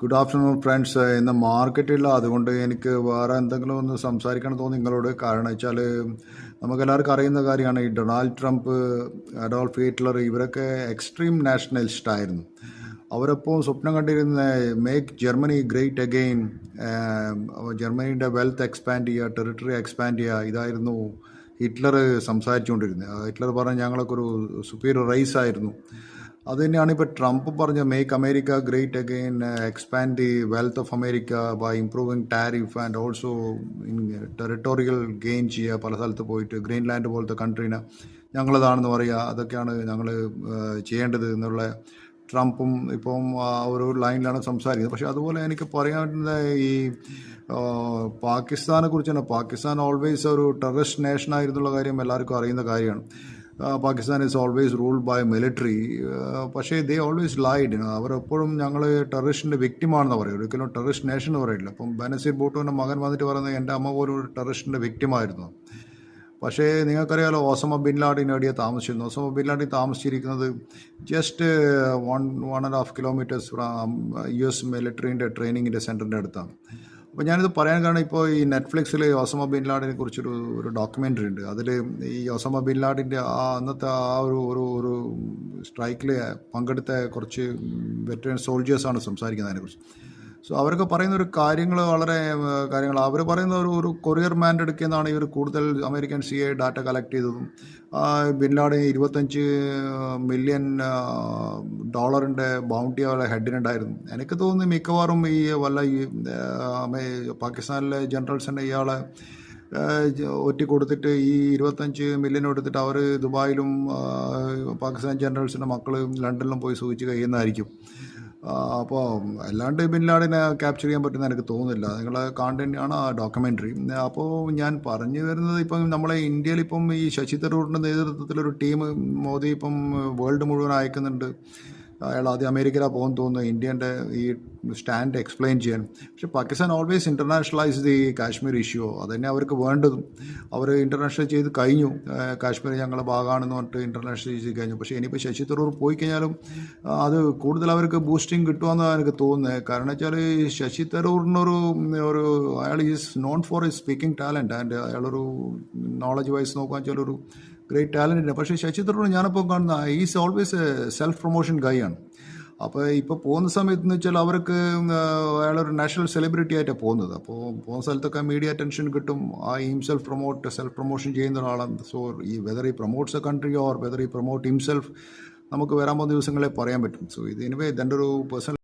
Good afternoon friends. ഇന്ന് മാർക്കറ്റില്ല, അതുകൊണ്ട് എനിക്ക് വേറെ എന്തെങ്കിലും ഒന്ന് സംസാരിക്കണം തോന്നി നിങ്ങളോട്. കാരണം വെച്ചാൽ നമുക്കെല്ലാവർക്കും അറിയുന്ന കാര്യമാണ്, ഈ ഡൊണാൾഡ് ട്രംപ്, അഡോൾഫ് ഹിറ്റ്ലർ, ഇവരൊക്കെ എക്സ്ട്രീം നാഷണലിസ്റ്റ് ആയിരുന്നു. അവരെപ്പോൾ സ്വപ്നം കണ്ടിരുന്ന മേക്ക് ജർമ്മനി ഗ്രേറ്റ് അഗെയിൻ, ജർമ്മനിയുടെ വെൽത്ത് എക്സ്പാൻഡ് ചെയ്യുക, ടെറിട്ടറി എക്സ്പാൻഡ് ചെയ്യുക, ഇതായിരുന്നു ഹിറ്റ്ലർ സംസാരിച്ചുകൊണ്ടിരുന്നത്. ഹിറ്റ്ലർ പറഞ്ഞ ഞങ്ങളൊക്കെ ഒരു സുപ്പീരിയർ റൈസ് ആയിരുന്നു. അത് തന്നെയാണ് ഇപ്പോൾ ട്രംപ് പറഞ്ഞ make America great again, expand the wealth of America by improving tariff and also territorial gain ചെയ്യുക. പല സ്ഥലത്ത് പോയിട്ട് ഗ്രീൻലാൻഡ് പോലത്തെ കൺട്രീനെ ഞങ്ങളതാണെന്ന് പറയുക. അതൊക്കെയാണ് ഞങ്ങൾ ചെയ്യേണ്ടത് എന്നുള്ള ട്രംപും ഇപ്പം ആ ഒരു ലൈനിലാണ് സംസാരിക്കുന്നത്. പക്ഷേ അതുപോലെ എനിക്ക് പറയാൻ പറ്റുന്ന ഈ പാകിസ്ഥാനെ കുറിച്ചാണ്. പാകിസ്ഥാൻ ഓൾവേസ് ഒരു ടെററിസ്റ്റ് നേഷൻ ആയിരുന്നുള്ള കാര്യം എല്ലാവർക്കും അറിയുന്ന കാര്യമാണ്. Pakistan is always ruled by military. പക്ഷേ ദേ ഓൾവേസ് ലൈഡ്. അവരെപ്പോഴും ഞങ്ങൾ ടെററിസ്റ്റിൻ്റെ വിക്റ്റിമാണെന്ന് പറയും, ഒരിക്കലും ടെററിസ്റ്റ് നേഷൻ എന്ന് പറയില്ല. അപ്പം ബനസീർ ഭൂട്ടോൻ്റെ മകൻ വന്നിട്ട് പറയുന്നത് എൻ്റെ അമ്മ പോലും ഒരു ടെററിസ്റ്റിൻ്റെ വിക്റ്റിമായിരുന്നു. പക്ഷേ നിങ്ങൾക്കറിയാലോ, ഒസാമ ബിൻ ലാഡൻ എവിടെയാണ് താമസിച്ചിരുന്നു? ഒസാമ ബിൻ ലാഡൻ താമസിച്ചിരിക്കുന്നത് ജസ്റ്റ് 1.5 കിലോമീറ്റേഴ്സ് ഫ്രം US മിലിറ്ററിൻ്റെ ട്രെയിനിങ്ങിൻ്റെ സെൻറ്ററിൻ്റെ അടുത്താണ്. അപ്പോൾ ഞാനിത് പറയാൻ കാരണം, ഇപ്പോൾ ഈ നെറ്റ്ഫ്ലിക്സിൽ ഒസാമ ബിൻ ലാഡനെ കുറിച്ചൊരു ഡോക്യുമെൻ്ററി ഉണ്ട്. അതിൽ ഈ ഒസാമ ബിൻ ലാഡൻ്റെ അന്നത്തെ ഒരു സ്ട്രൈക്കിൽ പങ്കെടുത്ത കുറച്ച് വെറ്ററൻ സോൾജേഴ്സാണ് സംസാരിക്കുന്നത് അതിനെക്കുറിച്ച്. സോ അവരൊക്കെ പറയുന്ന ഒരു കാര്യങ്ങൾ വളരെ കാര്യങ്ങൾ അവർ പറയുന്ന ഒരു കൊറിയർ മാൻ്റെ അടുക്കിൽ നിന്നാണ് ഇവർ കൂടുതൽ അമേരിക്കൻ CIA ഡാറ്റ കളക്ട് ചെയ്തതും. ബിൻ ലാഡൻ 25 മില്യൺ ഡോളറിൻ്റെ ബൗണ്ടി അവരുടെ ഹെഡിനുണ്ടായിരുന്നു. എനിക്ക് തോന്നുന്നു മിക്കവാറും ഈ പാകിസ്ഥാനിലെ ജനറൽസിൻ്റെ ഇയാളെ ഒറ്റി കൊടുത്തിട്ട് ഈ 25 മില്യൺ എടുത്തിട്ട് അവർ ദുബായിലും പാകിസ്ഥാൻ ജനറൽസിൻ്റെ മക്കൾ ലണ്ടനിലും പോയി സൂചിച്ച് കഴിയുന്നതായിരിക്കും. അപ്പോൾ അല്ലാണ്ട് ബിൻ ലാഡനെ ക്യാപ്ചർ ചെയ്യാൻ പറ്റുന്ന എനിക്ക് തോന്നുന്നില്ല. നിങ്ങളെ കണ്ടന്റാണ് ആ ഡോക്യുമെൻ്ററി. അപ്പോൾ ഞാൻ പറഞ്ഞു വരുന്നത്, ഇപ്പം നമ്മളെ ഇന്ത്യയിൽ ഇപ്പം ഈ ശശി തരൂരിൻ്റെ നേതൃത്വത്തിലൊരു ടീം മോദി ഇപ്പം വേൾഡ് മുഴുവൻ അയക്കുന്നുണ്ട്. അയാൾ ആദ്യം അമേരിക്കയിലാണ് പോകുന്ന തോന്നുന്നത്, ഇന്ത്യൻ്റെ ഈ സ്റ്റാൻഡ് എക്സ്പ്ലെയിൻ ചെയ്യാൻ. പക്ഷേ Pakistan always internationalise the Kashmir issue. അതുതന്നെ അവർക്ക് വേണ്ടതും. അവർ ഇൻ്റർനാഷണൽ ചെയ്ത് കഴിഞ്ഞു. കാശ്മീർ ഞങ്ങളുടെ ഭാഗമാണെന്ന് പറഞ്ഞിട്ട് ഇൻ്റർനാഷണൽ ചെയ്ത് കഴിഞ്ഞു. പക്ഷേ ഇനിയിപ്പോൾ ശശി തരൂർ പോയി കഴിഞ്ഞാലും അത് കൂടുതൽ അവർക്ക് ബൂസ്റ്റിംഗ് കിട്ടുമെന്നാണ് എനിക്ക് തോന്നുന്നത്. കാരണം വെച്ചാൽ ശശി തരൂറിനൊരു അയാൾ is known for his speaking talent, and അയാളൊരു നോളജ് വൈസ് നോക്കാൻ വെച്ചാൽ ഒരു ഗ്രേറ്റ് ടാലൻ്റ് ഉണ്ട്. പക്ഷേ ശശി തരൂർ ഞാനിപ്പോൾ കാണുന്ന ഈസ് ഓൾവേസ് സെൽഫ് പ്രൊമോഷൻ ഗൈ ആണ്. അപ്പോൾ ഇപ്പോൾ പോകുന്ന സമയത്ത് എന്ന് വെച്ചാൽ അവർക്ക് അയാളൊരു നാഷണൽ സെലിബ്രിറ്റി ആയിട്ടാണ് പോകുന്നത്. അപ്പോൾ പോകുന്ന സ്ഥലത്തൊക്കെ മീഡിയ അറ്റൻഷൻ കിട്ടും. ആ ഹിംസെൽഫ് സെൽഫ് പ്രൊമോഷൻ ചെയ്യുന്ന ഒരാളാണ്. സോ ഈ വെദർ ഈ promotes A country or whether ഈ പ്രൊമോട്ട് ഹിംസെൽഫ് നമുക്ക് വരാൻ പോകുന്ന ദിവസങ്ങളെ പറയാൻ പറ്റും. സോ ഇത് എനിവേ ഇതെൻ്റെ ഒരു പേഴ്സണൽ